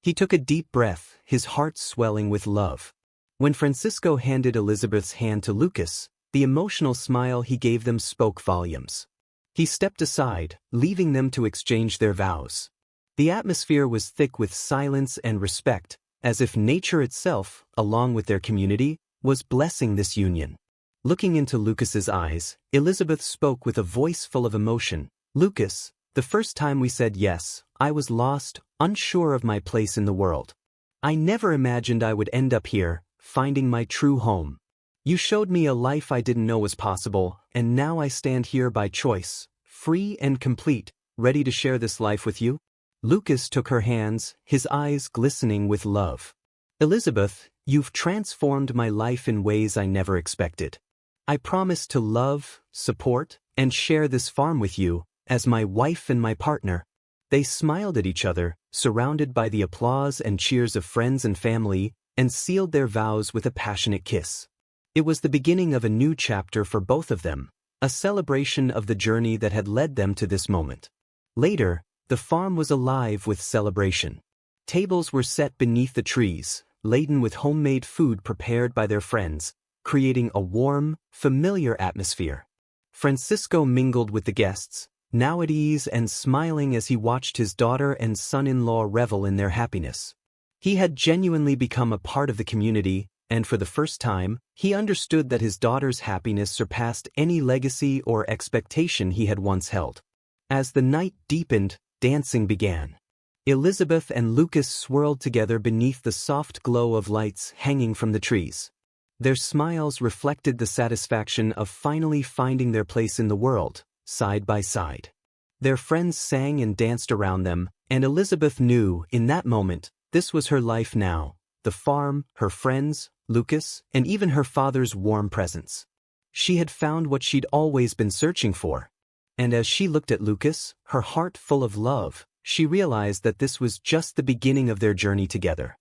A: He took a deep breath, his heart swelling with love. When Francisco handed Elizabeth's hand to Lucas, the emotional smile he gave them spoke volumes. He stepped aside, leaving them to exchange their vows. The atmosphere was thick with silence and respect, as if nature itself, along with their community, was blessing this union. Looking into Lucas's eyes, Elizabeth spoke with a voice full of emotion. "Lucas, the first time we said yes, I was lost, unsure of my place in the world. I never imagined I would end up here, finding my true home. You showed me a life I didn't know was possible, and now I stand here by choice, free and complete, ready to share this life with you." Lucas took her hands, his eyes glistening with love. "Elizabeth, you've transformed my life in ways I never expected. I promise to love, support, and share this farm with you, as my wife and my partner." They smiled at each other, surrounded by the applause and cheers of friends and family, and sealed their vows with a passionate kiss. It was the beginning of a new chapter for both of them, a celebration of the journey that had led them to this moment. Later, the farm was alive with celebration. Tables were set beneath the trees, laden with homemade food prepared by their friends, creating a warm, familiar atmosphere. Francisco mingled with the guests, now at ease and smiling as he watched his daughter and son-in-law revel in their happiness. He had genuinely become a part of the community, and for the first time, he understood that his daughter's happiness surpassed any legacy or expectation he had once held. As the night deepened, dancing began. Elizabeth and Lucas swirled together beneath the soft glow of lights hanging from the trees. Their smiles reflected the satisfaction of finally finding their place in the world, side by side. Their friends sang and danced around them, and Elizabeth knew, in that moment, this was her life now: the farm, her friends, Lucas, and even her father's warm presence. She had found what she'd always been searching for. And as she looked at Lucas, her heart full of love, she realized that this was just the beginning of their journey together.